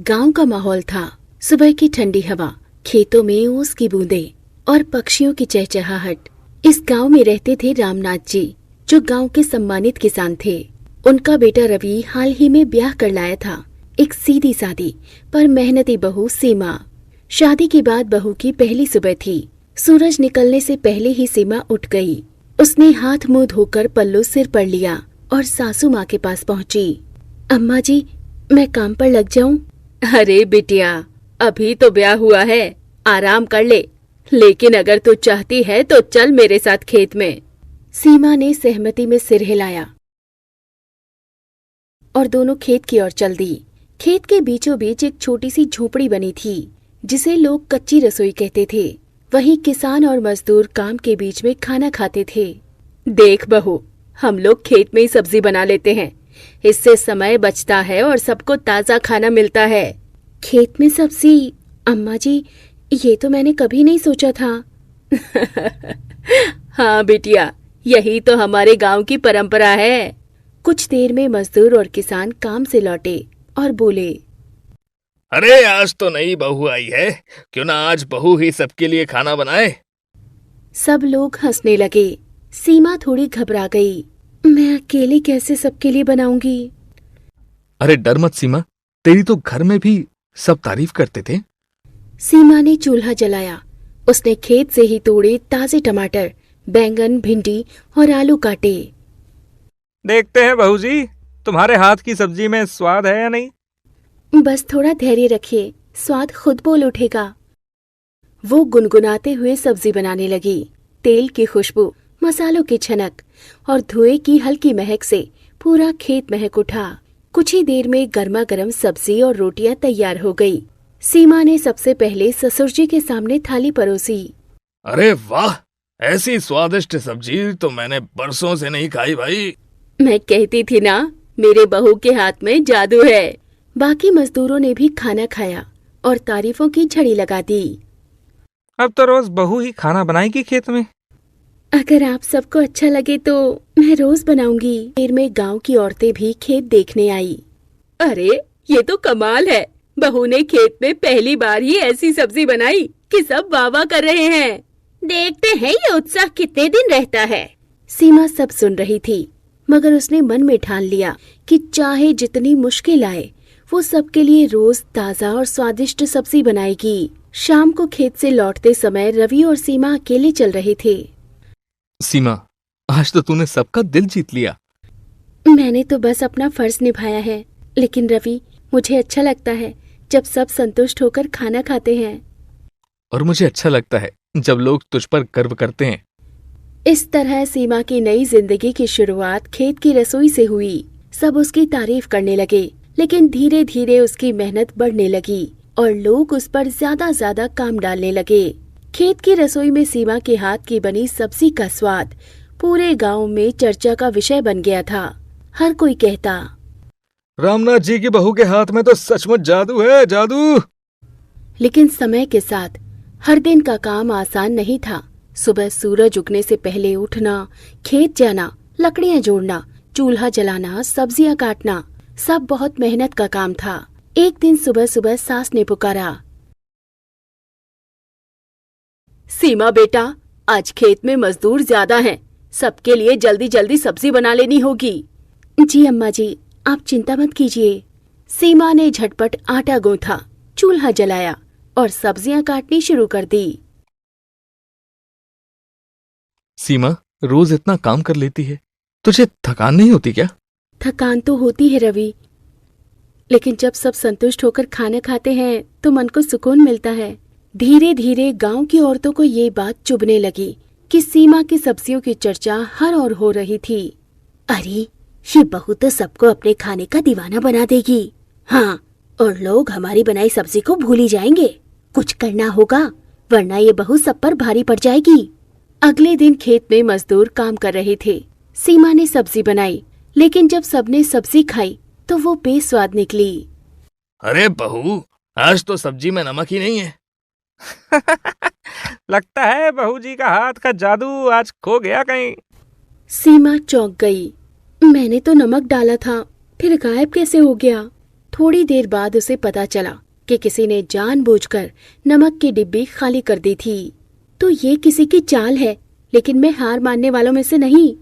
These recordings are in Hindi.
गांव का माहौल था। सुबह की ठंडी हवा, खेतों में ओस की बूंदें और पक्षियों की चहचहाहट। इस गांव में रहते थे रामनाथ जी, जो गांव के सम्मानित किसान थे। उनका बेटा रवि हाल ही में ब्याह कर लाया था, एक सीधी सादी पर मेहनती बहू सीमा। शादी के बाद बहू की पहली सुबह थी। सूरज निकलने से पहले ही सीमा उठ गई। उसने हाथ मुंह धोकर पल्लू सिर पर लिया और सासू माँ के पास पहुंची। अम्मा जी, मैं काम पर लग जाऊं? अरे बिटिया, अभी तो ब्याह हुआ है, आराम कर ले। लेकिन अगर तू चाहती है तो चल मेरे साथ खेत में। सीमा ने सहमति में सिर हिलाया और दोनों खेत की ओर चल दी। खेत के बीचों बीच एक छोटी सी झोपड़ी बनी थी, जिसे लोग कच्ची रसोई कहते थे। वहीं किसान और मजदूर काम के बीच में खाना खाते थे। देख बहू, हम लोग खेत में ही सब्जी बना लेते हैं, इससे समय बचता है और सबको ताजा खाना मिलता है। खेत में सब्जी? अम्मा जी, ये तो मैंने कभी नहीं सोचा था। हाँ बिटिया, यही तो हमारे गांव की परंपरा है। कुछ देर में मजदूर और किसान काम से लौटे और बोले, अरे आज तो नई बहू आई है, क्यों ना आज बहू ही सबके लिए खाना बनाए। सब लोग हंसने लगे। सीमा थोड़ी घबरा गई। मैं अकेले कैसे सबके लिए बनाऊंगी? अरे डर मत सीमा, तेरी तो घर में भी सब तारीफ करते थे। सीमा ने चूल्हा जलाया। उसने खेत से ही तोड़े ताजे टमाटर, बैंगन, भिंडी और आलू काटे। देखते हैं बहू जी, तुम्हारे हाथ की सब्जी में स्वाद है या नहीं। बस थोड़ा धैर्य रखिए, स्वाद खुद बोल उठेगा। वो गुनगुनाते हुए सब्जी बनाने लगी। तेल की खुशबू, मसालों की छनक और धुएं की हल्की महक से पूरा खेत महक उठा। कुछ ही देर में गर्मा गर्म सब्जी और रोटियां तैयार हो गई। सीमा ने सबसे पहले ससुर जी के सामने थाली परोसी। अरे वाह, ऐसी स्वादिष्ट सब्जी तो मैंने बरसों से नहीं खाई भाई। मैं कहती थी ना, मेरे बहू के हाथ में जादू है। बाकी मजदूरों ने भी खाना खाया और तारीफों की झड़ी लगा दी। अब तो रोज बहू ही खाना बनाएगी खेत में। अगर आप सबको अच्छा लगे तो मैं रोज बनाऊंगी। देर में गांव की औरतें भी खेत देखने आई। अरे ये तो कमाल है, बहू ने खेत में पहली बार ही ऐसी सब्जी बनाई कि सब वाह वाह कर रहे हैं। देखते हैं ये उत्साह कितने दिन रहता है। सीमा सब सुन रही थी, मगर उसने मन में ठान लिया कि चाहे जितनी मुश्किल आए, वो सबके लिए रोज ताजा और स्वादिष्ट सब्जी बनाएगी। शाम को खेत से लौटते समय रवि और सीमा अकेले चल रहे थे। सीमा, आज तो तूने सबका दिल जीत लिया। मैंने तो बस अपना फर्ज निभाया है, लेकिन रवि, मुझे अच्छा लगता है जब सब संतुष्ट होकर खाना खाते हैं। और मुझे अच्छा लगता है जब लोग तुझ पर गर्व करते हैं। इस तरह सीमा की नई जिंदगी की शुरुआत खेत की रसोई से हुई। सब उसकी तारीफ करने लगे, लेकिन धीरे धीरे उसकी मेहनत बढ़ने लगी और लोग उस पर ज्यादा काम डालने लगे। खेत की रसोई में सीमा के हाथ की बनी सब्जी का स्वाद पूरे गांव में चर्चा का विषय बन गया था। हर कोई कहता, रामनाथ जी की बहू के हाथ में तो सचमुच जादू है, जादू। लेकिन समय के साथ हर दिन का काम आसान नहीं था। सुबह सूरज उगने से पहले उठना, खेत जाना, लकड़ियां जोड़ना, चूल्हा जलाना, सब्जियां काटना, सब बहुत मेहनत का काम था। एक दिन सुबह सुबह सास ने पुकारा, सीमा बेटा, आज खेत में मजदूर ज्यादा हैं, सबके लिए जल्दी जल्दी सब्जी बना लेनी होगी। जी अम्मा जी, आप चिंता मत कीजिए। सीमा ने झटपट आटा गूंथा, चूल्हा जलाया और सब्जियां काटनी शुरू कर दी। सीमा, रोज इतना काम कर लेती है, तुझे थकान नहीं होती क्या? थकान तो होती है रवि, लेकिन जब सब संतुष्ट होकर खाना खाते हैं तो मन को सुकून मिलता है। धीरे धीरे गांव की औरतों को ये बात चुभने लगी कि सीमा की सब्जियों की चर्चा हर ओर हो रही थी। अरे, ये बहू तो सबको अपने खाने का दीवाना बना देगी। हाँ, और लोग हमारी बनाई सब्जी को भूल ही जाएंगे। कुछ करना होगा, वरना ये बहू सब पर भारी पड़ जाएगी। अगले दिन खेत में मजदूर काम कर रहे थे। सीमा ने सब्जी बनाई, लेकिन जब सबने सब्जी खाई तो वो बेस्वाद निकली। अरे बहू, आज तो सब्जी में नमक ही नहीं है। लगता है बहू जी का हाथ का जादू आज खो गया कहीं। सीमा चौंक गई। मैंने तो नमक डाला था, फिर गायब कैसे हो गया? थोड़ी देर बाद उसे पता चला कि किसी ने जानबूझकर नमक की डिब्बी खाली कर दी थी। तो ये किसी की चाल है, लेकिन मैं हार मानने वालों में से नहीं।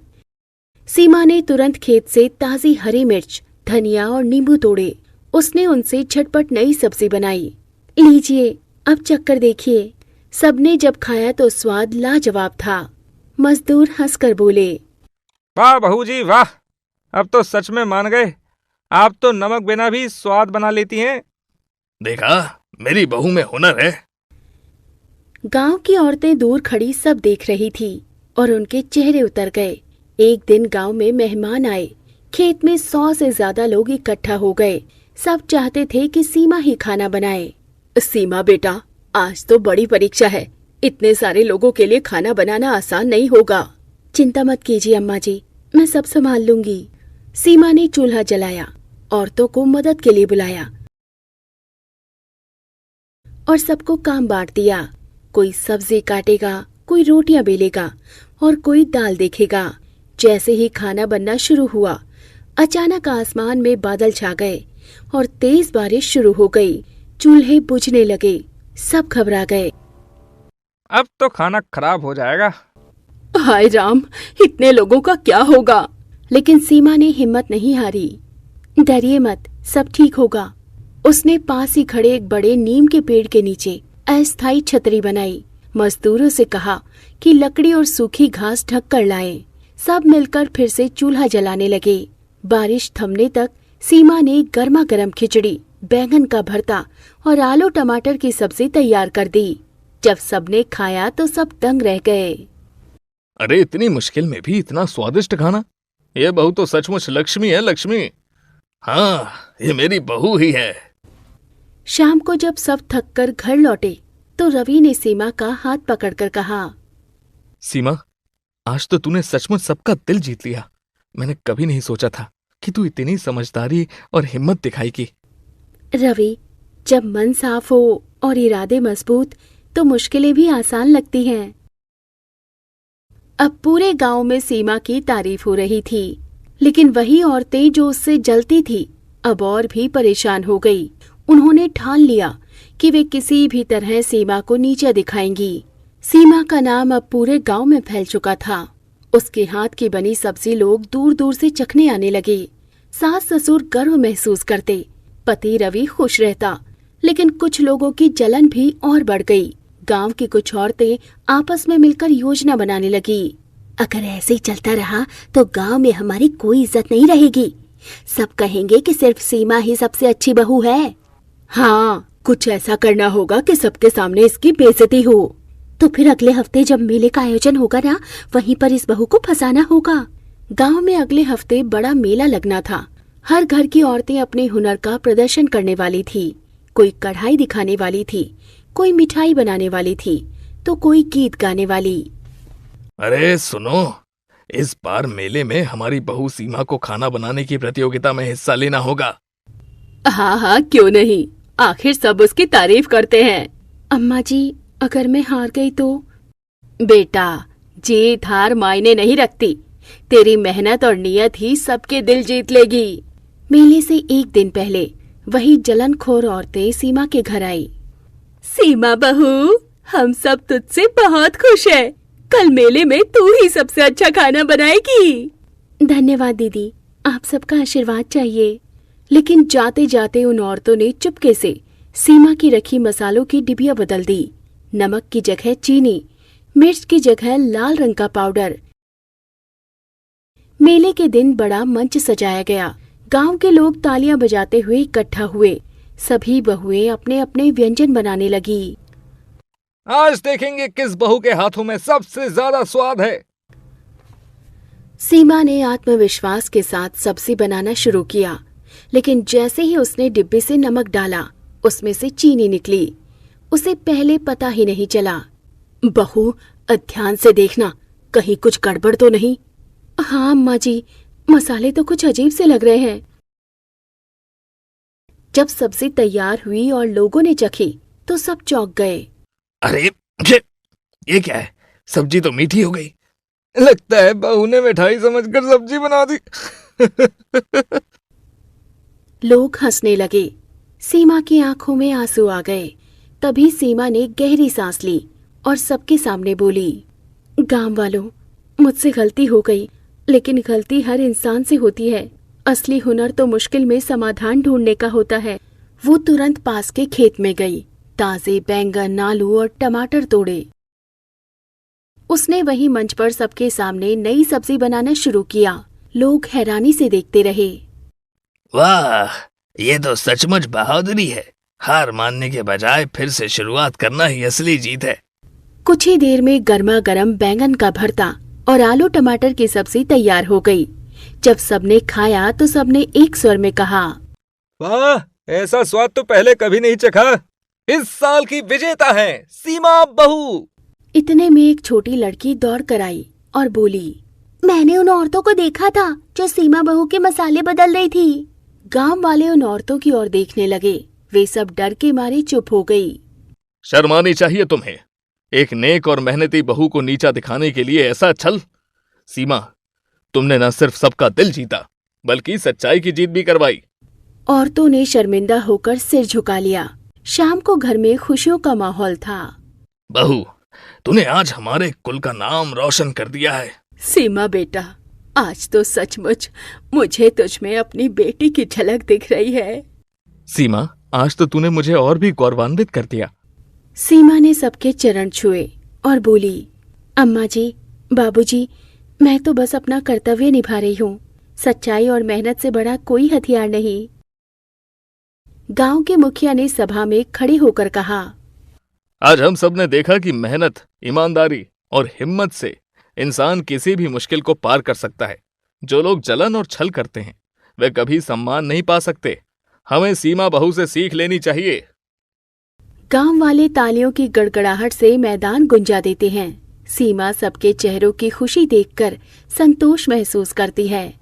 सीमा ने तुरंत खेत से ताजी हरी मिर्च, धनिया और नींबू तोड़े। उसने उनसे झटपट नई सब्जी बनाई। लीजिए, अब चक्कर देखिए। सबने जब खाया तो स्वाद लाजवाब था। मजदूर हंसकर बोले, वाह बहू जी वाह, अब तो सच में मान गए। आप तो नमक बिना भी स्वाद बना लेती हैं। देखा, मेरी बहू में हुनर है। गांव की औरतें दूर खड़ी सब देख रही थी और उनके चेहरे उतर गए। एक दिन गांव में मेहमान आए। खेत में 100 से ज्यादा लोग इकट्ठा हो गए। सब चाहते थे कि सीमा ही खाना बनाए। सीमा बेटा, आज तो बड़ी परीक्षा है। इतने सारे लोगों के लिए खाना बनाना आसान नहीं होगा। चिंता मत कीजिए अम्मा जी, मैं सब संभाल लूंगी। सीमा ने चूल्हा जलाया, औरतों को मदद के लिए बुलाया और सबको काम बांट दिया। कोई सब्जी काटेगा, कोई रोटियां बेलेगा और कोई दाल देखेगा। जैसे ही खाना बनना शुरू हुआ, अचानक आसमान में बादल छा गए और तेज बारिश शुरू हो गई। चूल्हे बुझने लगे। सब घबरा गए। अब तो खाना खराब हो जाएगा। हाय राम, इतने लोगों का क्या होगा। लेकिन सीमा ने हिम्मत नहीं हारी। डरिए मत, सब ठीक होगा। उसने पास ही खड़े एक बड़े नीम के पेड़ के नीचे अस्थायी छतरी बनाई। मजदूरों से कहा कि लकड़ी और सूखी घास ढक कर लाएं। सब मिलकर फिर से चूल्हा जलाने लगे। बारिश थमने तक सीमा ने गर्मा गर्म खिचड़ी, बैंगन का भरता और आलू टमाटर की सब्जी तैयार कर दी। जब सबने खाया तो सब दंग रह गए। अरे इतनी मुश्किल में भी इतना स्वादिष्ट खाना। ये बहू तो सचमुच लक्ष्मी है, लक्ष्मी। हाँ, ये मेरी बहू ही है। शाम को जब सब थककर घर लौटे तो रवि ने सीमा का हाथ पकड़कर कहा, सीमा, आज तो तूने सचमुच सबका दिल जीत लिया। मैंने कभी नहीं सोचा था कि तू इतनी समझदारी और हिम्मत दिखाएगी। रवि, जब मन साफ हो और इरादे मजबूत तो मुश्किलें भी आसान लगती हैं। अब पूरे गांव में सीमा की तारीफ हो रही थी, लेकिन वही औरतें जो उससे जलती थी अब और भी परेशान हो गई। उन्होंने ठान लिया कि वे किसी भी तरह सीमा को नीचा दिखाएंगी। सीमा का नाम अब पूरे गांव में फैल चुका था। उसके हाथ की बनी सब्जी लोग दूर दूर से चखने आने लगे। सास ससुर गर्व महसूस करते, पति रवि खुश रहता, लेकिन कुछ लोगों की जलन भी और बढ़ गई। गांव की कुछ औरतें आपस में मिलकर योजना बनाने लगी। अगर ऐसे ही चलता रहा तो गांव में हमारी कोई इज्जत नहीं रहेगी। सब कहेंगे कि सिर्फ सीमा ही सबसे अच्छी बहू है। हाँ, कुछ ऐसा करना होगा कि सबके सामने इसकी बेइज्जती हो। तो फिर अगले हफ्ते जब मेले का आयोजन होगा ना, वहीं पर इस बहू को फंसाना होगा। गांव में अगले हफ्ते बड़ा मेला लगना था। हर घर की औरतें अपने हुनर का प्रदर्शन करने वाली थी। कोई कढ़ाई दिखाने वाली थी, कोई मिठाई बनाने वाली थी, तो कोई गीत गाने वाली। अरे सुनो, इस बार मेले में हमारी बहू सीमा को खाना बनाने की प्रतियोगिता में हिस्सा लेना होगा। हाँ हाँ, क्यों नहीं, आखिर सब उसकी तारीफ करते हैं। अम्मा जी, अगर मैं हार गई तो? बेटा, जीत हार मायने नहीं रखती। तेरी मेहनत और नियत ही सबके दिल जीत लेगी। मेले से एक दिन पहले वही जलनखोर औरतें सीमा के घर आई। सीमा बहू, हम सब तुझसे बहुत खुश हैं। कल मेले में तू ही सबसे अच्छा खाना बनाएगी। धन्यवाद दीदी, आप सबका आशीर्वाद चाहिए। लेकिन जाते जाते उन औरतों ने चुपके से सीमा की रखी मसालों की डिबिया बदल दी। नमक की जगह चीनी, मिर्च की जगह लाल रंग का पाउडर। मेले के दिन बड़ा मंच सजाया गया। गांव के लोग तालियां बजाते हुए इकट्ठा हुए। सभी बहुएं अपने अपने व्यंजन बनाने लगी। आज देखेंगे किस बहू के हाथों में सबसे ज्यादा स्वाद है। सीमा ने आत्मविश्वास के साथ सब्जी बनाना शुरू किया, लेकिन जैसे ही उसने डिब्बे से नमक डाला, उसमें से चीनी निकली। उसे पहले पता ही नहीं चला। बहू, ध्यान से देखना, कहीं कुछ गड़बड़ तो नहीं। हाँ अम्मा जी, मसाले तो कुछ अजीब से लग रहे हैं। जब सब्जी तैयार हुई और लोगों ने चखी तो सब चौंक गए। अरे ये क्या है? सब्जी तो मीठी हो गई। लगता है बहू ने मिठाई समझकर सब्जी बना दी। लोग हंसने लगे। सीमा की आंखों में आंसू आ गए। तभी सीमा ने गहरी सांस ली और सबके सामने बोली, गांव वालों, मुझसे गलती हो गई, लेकिन गलती हर इंसान से होती है। असली हुनर तो मुश्किल में समाधान ढूंढने का होता है। वो तुरंत पास के खेत में गई, ताजे बैंगन, आलू और टमाटर तोड़े। उसने वहीं मंच पर सबके सामने नई सब्जी बनाना शुरू किया। लोग हैरानी से देखते रहे। वाह, ये तो सचमुच बहादुरी है। हार मानने के बजाय फिर से शुरुआत करना ही असली जीत है। कुछ ही देर में गर्मा गर्म बैंगन का भरता और आलू टमाटर की सब्जी तैयार हो गई। जब सबने खाया तो सबने एक स्वर में कहा, वाह, ऐसा स्वाद तो पहले कभी नहीं चखा। इस साल की विजेता है सीमा बहू। इतने में एक छोटी लड़की दौड़ कर आई और बोली, मैंने उन औरतों को देखा था जो सीमा बहू के मसाले बदल रही थी। गांव वाले उन औरतों की ओर देखने लगे। वे सब डर के मारे चुप हो गई। शर्मानी चाहिए तुम्हें, एक नेक और मेहनती बहू को नीचा दिखाने के लिए ऐसा छल। सीमा, तुमने न सिर्फ सबका दिल जीता बल्कि सच्चाई की जीत भी करवाई। औरतों ने शर्मिंदा होकर सिर झुका लिया। शाम को घर में खुशियों का माहौल था। बहू, तूने आज हमारे कुल का नाम रोशन कर दिया है। सीमा बेटा, आज तो सचमुच मुझे तुझ में अपनी बेटी की झलक दिख रही है। सीमा, आज तो तूने मुझे और भी गौरवान्वित कर दिया। सीमा ने सबके चरण छुए और बोली, अम्मा जी, बाबूजी, मैं तो बस अपना कर्तव्य निभा रही हूँ। सच्चाई और मेहनत से बड़ा कोई हथियार नहीं। गांव के मुखिया ने सभा में खड़े होकर कहा, आज हम सब ने देखा कि मेहनत, ईमानदारी और हिम्मत से इंसान किसी भी मुश्किल को पार कर सकता है। जो लोग जलन और छल करते हैं वे कभी सम्मान नहीं पा सकते। हमें सीमा बहू से सीख लेनी चाहिए। गांव वाले तालियों की गड़गड़ाहट से मैदान गुंजा देते हैं। सीमा सबके चेहरों की खुशी देखकर संतोष महसूस करती है।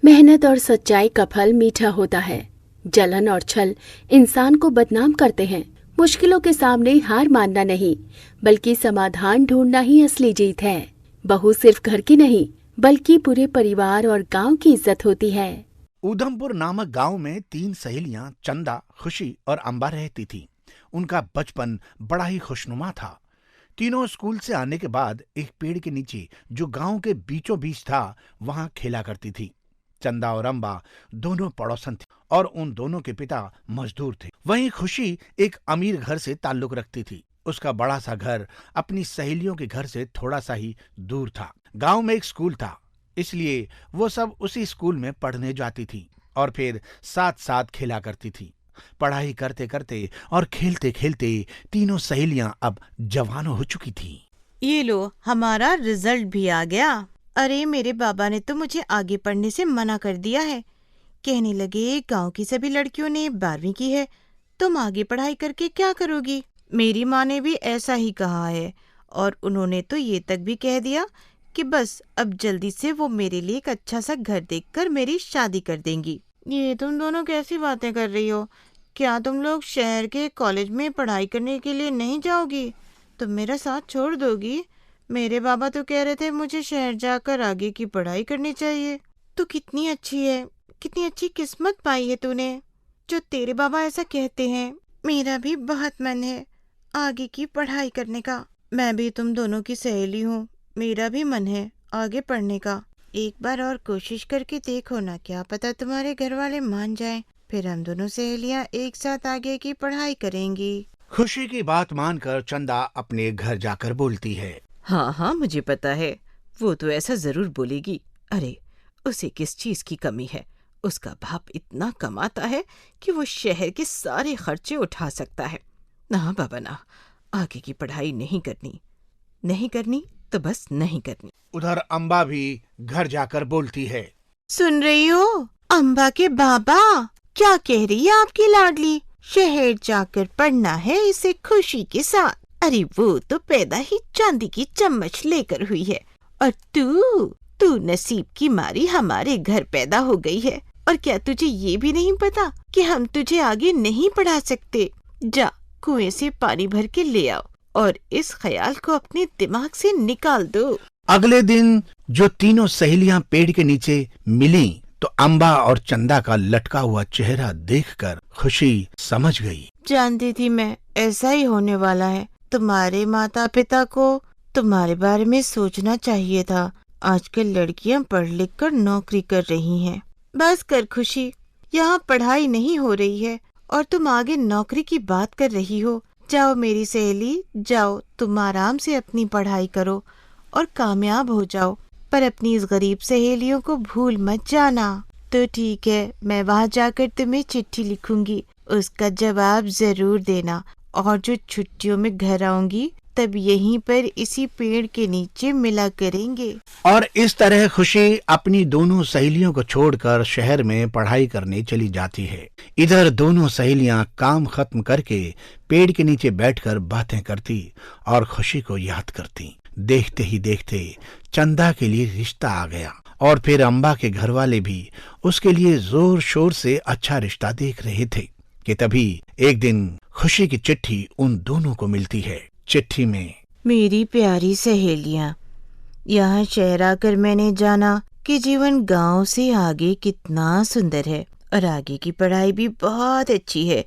मेहनत और सच्चाई का फल मीठा होता है। जलन और छल इंसान को बदनाम करते हैं। मुश्किलों के सामने हार मानना नहीं, बल्कि समाधान ढूंढना ही असली जीत है। बहू सिर्फ घर की नहीं, बल्कि पूरे परिवार और गांव की इज्जत होती है। उधमपुर नामक गांव में 3 सहेलियां चंदा, खुशी और अंबा रहती थीं। उनका बचपन बड़ा ही खुशनुमा था। तीनों स्कूल से आने के बाद एक पेड़ के नीचे जो गांव के बीचों बीच था वहां खेला करती थी। चंदा और अंबा दोनों पड़ोसन थी और उन दोनों के पिता मजदूर थे। वहीं खुशी एक अमीर घर से ताल्लुक रखती थी। उसका बड़ा सा घर अपनी सहेलियों के घर से थोड़ा सा ही दूर था। गांव में एक स्कूल था, इसलिए वो सब उसी स्कूल में पढ़ने जाती थी और फिर साथ साथ खेला करती थी। पढ़ाई करते करते और खेलते खेलते तीनों सहेलियां अब जवान हो चुकी थीं। ये लो, हमारा रिजल्ट भी आ गया। अरे, मेरे बाबा ने तो मुझे आगे पढ़ने से मना कर दिया है। कहने लगे, गांव की सभी लड़कियों ने 12वीं की है, तुम आगे पढ़ाई करके क्या करोगी। मेरी माँ ने भी ऐसा ही कहा है और उन्होंने तो ये तक भी कह दिया कि बस अब जल्दी से वो मेरे लिए एक अच्छा सा घर देखकर मेरी शादी कर देंगी। ये तुम दोनों कैसी बातें कर रही हो? क्या तुम लोग शहर के कॉलेज में पढ़ाई करने के लिए नहीं जाओगी? तुम मेरा साथ छोड़ दोगी? मेरे बाबा तो कह रहे थे मुझे शहर जाकर आगे की पढ़ाई करनी चाहिए। तू कितनी अच्छी है, कितनी अच्छी किस्मत पाई है तूने जो तेरे बाबा ऐसा कहते हैं। मेरा भी बहुत मन है आगे की पढ़ाई करने का। मैं भी तुम दोनों की सहेली हूँ, मेरा भी मन है आगे पढ़ने का। एक बार और कोशिश करके देखो ना, क्या पता तुम्हारे घर वाले मान जाएं। फिर हम दोनों सहेलियां एक साथ आगे की पढ़ाई करेंगी। खुशी की बात मानकर चंदा अपने घर जाकर बोलती है, हाँ हाँ, मुझे पता है, वो तो ऐसा जरूर बोलेगी। अरे, उसे किस चीज की कमी है? उसका बाप इतना कमाता है कि वो शहर के सारे खर्चे उठा सकता है। ना बाबा ना, आगे की पढ़ाई नहीं करनी, नहीं करनी तो बस नहीं करनी। उधर अंबा भी घर जाकर बोलती है, सुन रही हो अंबा के बाबा, क्या कह रही है आपकी लाडली? शहर जाकर पढ़ना है इसे खुशी के साथ। अरे, वो तो पैदा ही चांदी की चम्मच लेकर हुई है और तू नसीब की मारी हमारे घर पैदा हो गई है। और क्या तुझे ये भी नहीं पता कि हम तुझे आगे नहीं पढ़ा सकते? जा, कुएं से पानी भर के ले आओ और इस ख्याल को अपने दिमाग से निकाल दो। अगले दिन जो तीनों सहेलियां पेड़ के नीचे मिलीं तो अम्बा और चंदा का लटका हुआ चेहरा देखकर खुशी समझ गई। जानती थी मैं ऐसा ही होने वाला है। तुम्हारे माता पिता को तुम्हारे बारे में सोचना चाहिए था। आजकल लड़कियां पढ़ लिख कर नौकरी कर रही हैं। बस कर खुशी, यहाँ पढ़ाई नहीं हो रही है और तुम आगे नौकरी की बात कर रही हो। जाओ मेरी सहेली, जाओ तुम आराम से अपनी पढ़ाई करो और कामयाब हो जाओ, पर अपनी इस गरीब सहेलियों को भूल मत जाना। तो ठीक है, मैं वहाँ जाकर तुम्हें चिट्ठी लिखूंगी, उसका जवाब जरूर देना, और जो छुट्टियों में घर आऊंगी तब यहीं पर इसी पेड़ के नीचे मिला करेंगे। और इस तरह खुशी अपनी दोनों सहेलियों को छोड़कर शहर में पढ़ाई करने चली जाती है। इधर दोनों सहेलियां काम खत्म करके पेड़ के नीचे बैठकर बातें करती और खुशी को याद करती। देखते ही देखते चंदा के लिए रिश्ता आ गया और फिर अम्बा के घर वाले भी उसके लिए जोर शोर से अच्छा रिश्ता देख रहे थे कि तभी एक दिन खुशी की चिट्ठी उन दोनों को मिलती है। चिट्ठी में, मेरी प्यारी सहेलियां, यहाँ शहर आकर मैंने जाना कि जीवन गांव से आगे कितना सुंदर है और आगे की पढ़ाई भी बहुत अच्छी है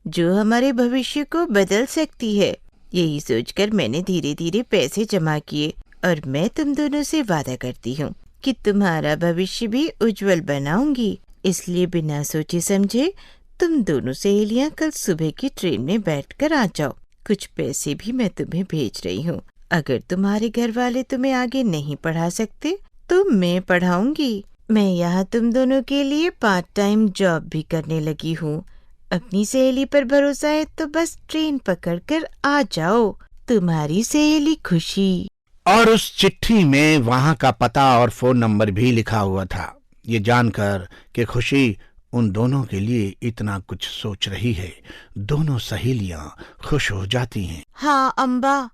जो हमारे भविष्य को बदल सकती है। यही सोचकर मैंने धीरे धीरे पैसे जमा किए और मैं तुम दोनों से वादा करती हूँ कि तुम्हारा भविष्य भी उज्जवल बनाऊंगी। इसलिए बिना सोचे समझे तुम दोनों सहेलियां कल सुबह की ट्रेन में बैठकर आ जाओ। कुछ पैसे भी मैं तुम्हें भेज रही हूँ। अगर तुम्हारे घर वाले तुम्हें आगे नहीं पढ़ा सकते तो मैं पढ़ाऊंगी। मैं यहाँ तुम दोनों के लिए पार्ट टाइम जॉब भी करने लगी हूँ। अपनी सहेली पर भरोसा है तो बस ट्रेन पकड़कर आ जाओ। तुम्हारी सहेली खुशी। और उस चिट्ठी में वहां का पता और फोन नंबर भी लिखा हुआ था। ये जानकर कि खुशी उन दोनों के लिए इतना कुछ सोच रही है, दोनों सहेलियां खुश हो जाती हैं। हाँ अम्बा,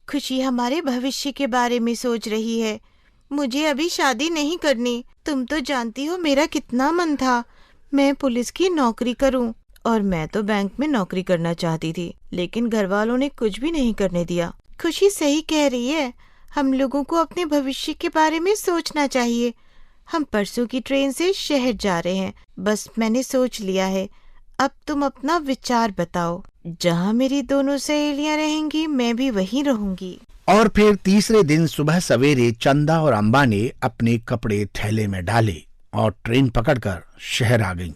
खुशी हमारे भविष्य के बारे में सोच रही है। मुझे अभी शादी नहीं करनी। तुम तो जानती हो मेरा कितना मन था मैं पुलिस की नौकरी करूं, और मैं तो बैंक में नौकरी करना चाहती थी, लेकिन घर वालों ने कुछ भी नहीं करने दिया। खुशी सही कह रही है, हम लोगों को अपने भविष्य के बारे में सोचना चाहिए। हम परसों की ट्रेन से शहर जा रहे हैं। बस मैंने सोच लिया है। अब तुम अपना विचार बताओ। जहाँ मेरी दोनों सहेलियां रहेंगी मैं भी वहीं रहूंगी। और फिर तीसरे दिन सुबह सवेरे चंदा और अम्बा ने अपने कपड़े थैले में डाले और ट्रेन पकड़कर शहर आ गईं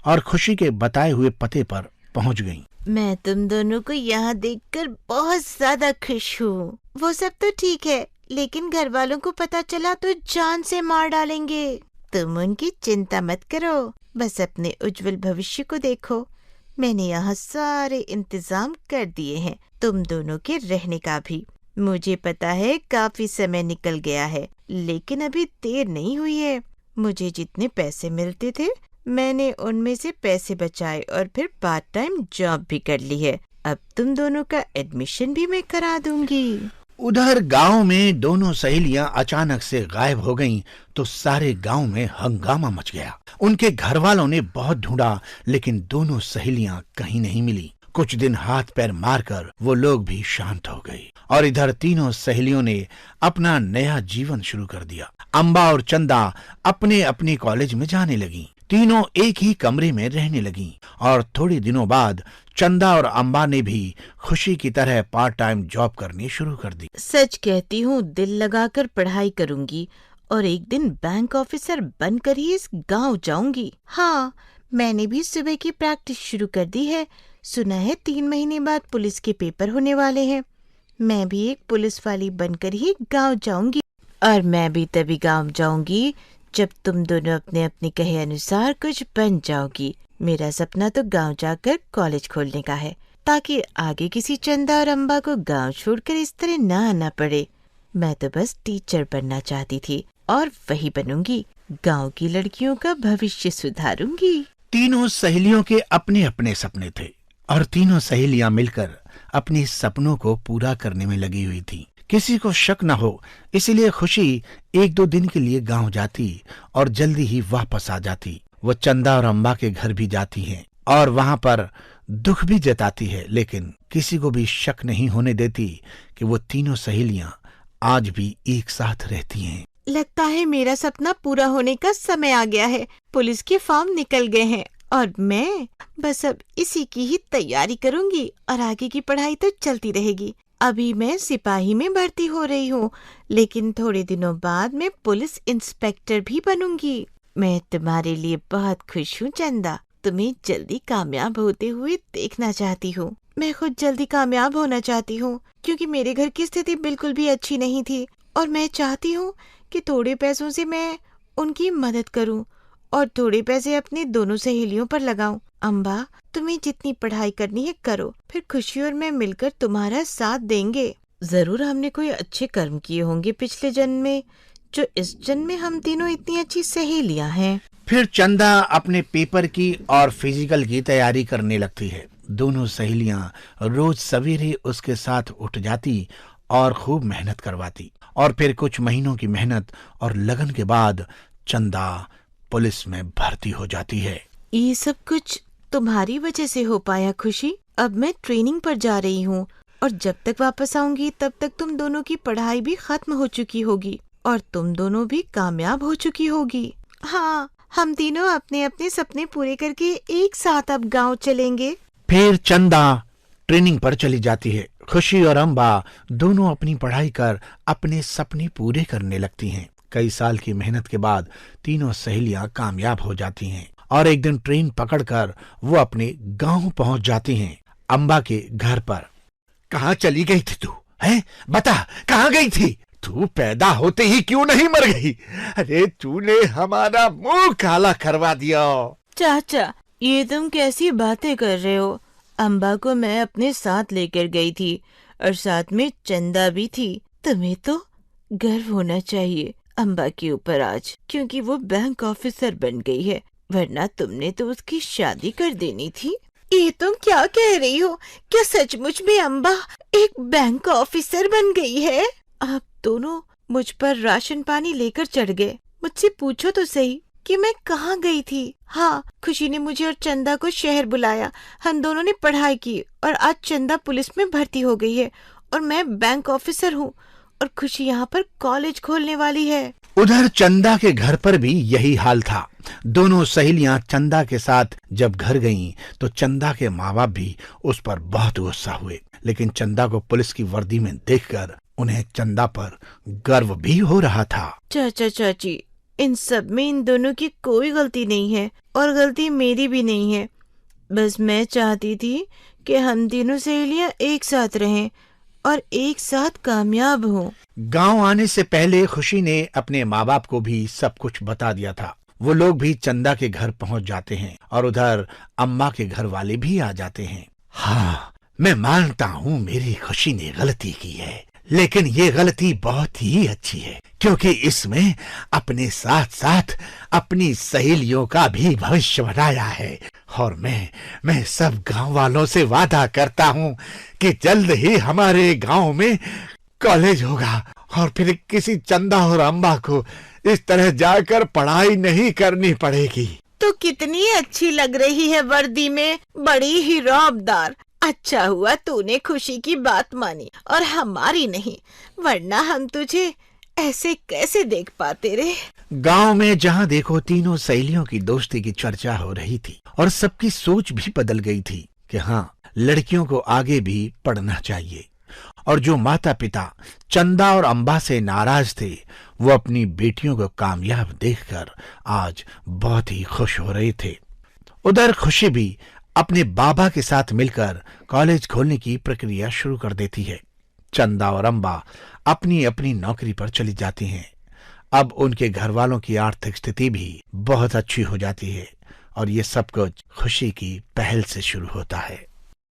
और खुशी के बताए हुए पते पर पहुंच गईं। मैं तुम दोनों को यहाँ देखकर बहुत ज्यादा खुश हूँ। वो सब तो ठीक है, लेकिन घर वालों को पता चला तो जान से मार डालेंगे। तुम उनकी चिंता मत करो, बस अपने उज्जवल भविष्य को देखो। मैंने यहाँ सारे इंतजाम कर दिए हैं, तुम दोनों के रहने का भी। मुझे पता है काफी समय निकल गया है, लेकिन अभी देर नहीं हुई है। मुझे जितने पैसे मिलते थे मैंने उनमें से पैसे बचाए और फिर पार्ट टाइम जॉब भी कर ली है। अब तुम दोनों का एडमिशन भी मैं करा दूंगी। उधर गांव में दोनों सहेलियां अचानक से गायब हो गईं तो सारे गांव में हंगामा मच गया। उनके घर वालों ने बहुत ढूंढा, लेकिन दोनों सहेलियां कहीं नहीं मिली। कुछ दिन हाथ पैर मारकर वो लोग भी शांत हो गए और इधर तीनों सहेलियों ने अपना नया जीवन शुरू कर दिया। अम्बा और चंदा अपने अपने कॉलेज में जाने लगी। तीनों एक ही कमरे में रहने लगीं और थोड़े दिनों बाद चंदा और अम्बा ने भी खुशी की तरह पार्ट टाइम जॉब करनी शुरू कर दी। सच कहती हूँ, दिल लगाकर पढ़ाई करूंगी और एक दिन बैंक ऑफिसर बनकर ही इस गांव जाऊंगी। हाँ, मैंने भी सुबह की प्रैक्टिस शुरू कर दी है। सुना है 3 महीने बाद पुलिस के पेपर होने वाले हैं। मैं भी एक पुलिस वाली बनकर ही गांव जाऊंगी, और मैं भी तभी गांव जाऊंगी जब तुम दोनों अपने अपने कहे अनुसार कुछ बन जाओगी। मेरा सपना तो गांव जाकर कॉलेज खोलने का है, ताकि आगे किसी चंदा और अम्बा को गांव छोड़कर इस तरह ना आना पड़े। मैं तो बस टीचर बनना चाहती थी और वही बनूंगी। गांव की लड़कियों का भविष्य सुधारूंगी। तीनों सहेलियों के अपने अपने सपने थे और तीनों सहेलियां मिलकर अपने सपनों को पूरा करने में लगी हुई थी। किसी को शक न हो, इसलिए खुशी 1-2 दिन के लिए गांव जाती और जल्दी ही वापस आ जाती। वो चंदा और अम्बा के घर भी जाती हैं और वहां पर दुख भी जताती है, लेकिन किसी को भी शक नहीं होने देती कि वो तीनों सहेलियां आज भी एक साथ रहती हैं। लगता है मेरा सपना पूरा होने का समय आ गया है। पुलिस के फॉर्म निकल गए हैं और मैं बस अब इसी की ही तैयारी करूंगी और आगे की पढ़ाई तो चलती रहेगी। अभी मैं सिपाही में भर्ती हो रही हूँ, लेकिन थोड़े दिनों बाद मैं पुलिस इंस्पेक्टर भी बनूंगी। मैं तुम्हारे लिए बहुत खुश हूँ चंदा। तुम्हें जल्दी कामयाब होते हुए देखना चाहती हूँ। मैं खुद जल्दी कामयाब होना चाहती हूँ, क्योंकि मेरे घर की स्थिति बिल्कुल भी अच्छी नहीं थी और मैं चाहती हूँ कि थोड़े पैसों से मैं उनकी मदद करूँ और थोड़े पैसे अपनी दोनों सहेलियों पर लगाऊं। अम्बा, तुम्हें जितनी पढ़ाई करनी है करो, फिर खुशी और मैं मिलकर तुम्हारा साथ देंगे। जरूर हमने कोई अच्छे कर्म किए होंगे पिछले जन्म में, जो इस जन्म में हम तीनों इतनी अच्छी सहेलियां हैं। फिर चंदा अपने पेपर की और फिजिकल की तैयारी करने लगती है। दोनों सहेलियां रोज सवेरे उसके साथ उठ जाती और खूब मेहनत करवाती, और फिर कुछ महीनों की मेहनत और लगन के बाद चंदा पुलिस में भर्ती हो जाती है। ये सब कुछ तुम्हारी वजह से हो पाया खुशी। अब मैं ट्रेनिंग पर जा रही हूँ और जब तक वापस आऊंगी तब तक तुम दोनों की पढ़ाई भी खत्म हो चुकी होगी और तुम दोनों भी कामयाब हो चुकी होगी। हाँ, हम तीनों अपने अपने सपने पूरे करके एक साथ अब गांव चलेंगे। फिर चंदा ट्रेनिंग पर चली जाती है। खुशी और अम्बा दोनों अपनी पढ़ाई कर अपने सपने पूरे करने लगती हैं। कई साल की मेहनत के बाद तीनों सहेलियां कामयाब हो जाती हैं और एक दिन ट्रेन पकड़कर वो अपने गांव पहुंच जाती हैं, अम्बा के घर पर। कहाँ चली गई थी तू? हैं? बता, कहाँ गई थी? तू पैदा होते ही क्यों नहीं मर गई? अरे तूने हमारा मुंह काला करवा दिया। चाचा, ये तुम कैसी बातें कर रहे हो? अम्बा को मैं अपने साथ लेकर गई थी और साथ में चंदा भी थी। तुम्हें तो गर्व होना चाहिए अम्बा के ऊपर आज, क्योंकि वो बैंक ऑफिसर बन गई है, वरना तुमने तो उसकी शादी कर देनी थी। ये तुम क्या कह रही हो? क्या सचमुच में अम्बा एक बैंक ऑफिसर बन गई है? आप दोनों मुझ पर राशन पानी लेकर चढ़ गए। मुझसे पूछो तो सही कि मैं कहाँ गई थी। हाँ, खुशी ने मुझे और चंदा को शहर बुलाया। हम दोनों ने पढ़ाई की और आज चंदा पुलिस में भर्ती हो गई है और मैं बैंक ऑफिसर हूँ और खुशी यहाँ पर कॉलेज खोलने वाली है। उधर चंदा के घर पर भी यही हाल था। दोनों सहेलियां चंदा के साथ जब घर गईं तो चंदा के माँ बाप भी उस पर बहुत गुस्सा हुए, लेकिन चंदा को पुलिस की वर्दी में देखकर उन्हें चंदा पर गर्व भी हो रहा था। चाचा चाची, इन सब में इन दोनों की कोई गलती नहीं है और गलती मेरी भी नहीं है। बस मैं चाहती थी कि हम तीनों सहेलियां एक साथ रहें और एक साथ कामयाब हों। गांव आने से पहले खुशी ने अपने माँ बाप को भी सब कुछ बता दिया था। वो लोग भी चंदा के घर पहुंच जाते हैं और उधर अम्मा के घर वाले भी आ जाते हैं। हाँ, मैं मानता हूँ मेरी खुशी ने गलती की है, लेकिन ये गलती बहुत ही अच्छी है, क्योंकि इसमें अपने साथ साथ अपनी सहेलियों का भी भविष्य बनाया है। और मैं सब गांव वालों से वादा करता हूँ कि जल्द ही हमारे गांव में कॉलेज होगा और फिर किसी चंदा और अम्बा को इस तरह जाकर पढ़ाई नहीं करनी पड़ेगी। तो कितनी अच्छी लग रही है वर्दी में, बड़ी ही रौबदार। अच्छा हुआ तूने खुशी की बात मानी और हमारी नहीं, वरना हम तुझे ऐसे कैसे देख पाते रे। गांव में जहां देखो तीनों सहेलियों की दोस्ती की चर्चा हो रही थी और सबकी सोच भी बदल गई थी कि हाँ, लड़कियों को आगे भी पढ़ना चाहिए। और जो माता पिता चंदा और अम्बा से नाराज थे, वो अपनी बेटियों को कामयाब देखकर आज बहुत ही खुश हो रहे थे। उधर खुशी भी अपने बाबा के साथ मिलकर कॉलेज खोलने की प्रक्रिया शुरू कर देती है। चंदा और अम्बा अपनी अपनी नौकरी पर चली जाती हैं। अब उनके घर वालों की आर्थिक स्थिति भी बहुत अच्छी हो जाती है और ये सब कुछ खुशी की पहल से शुरू होता है।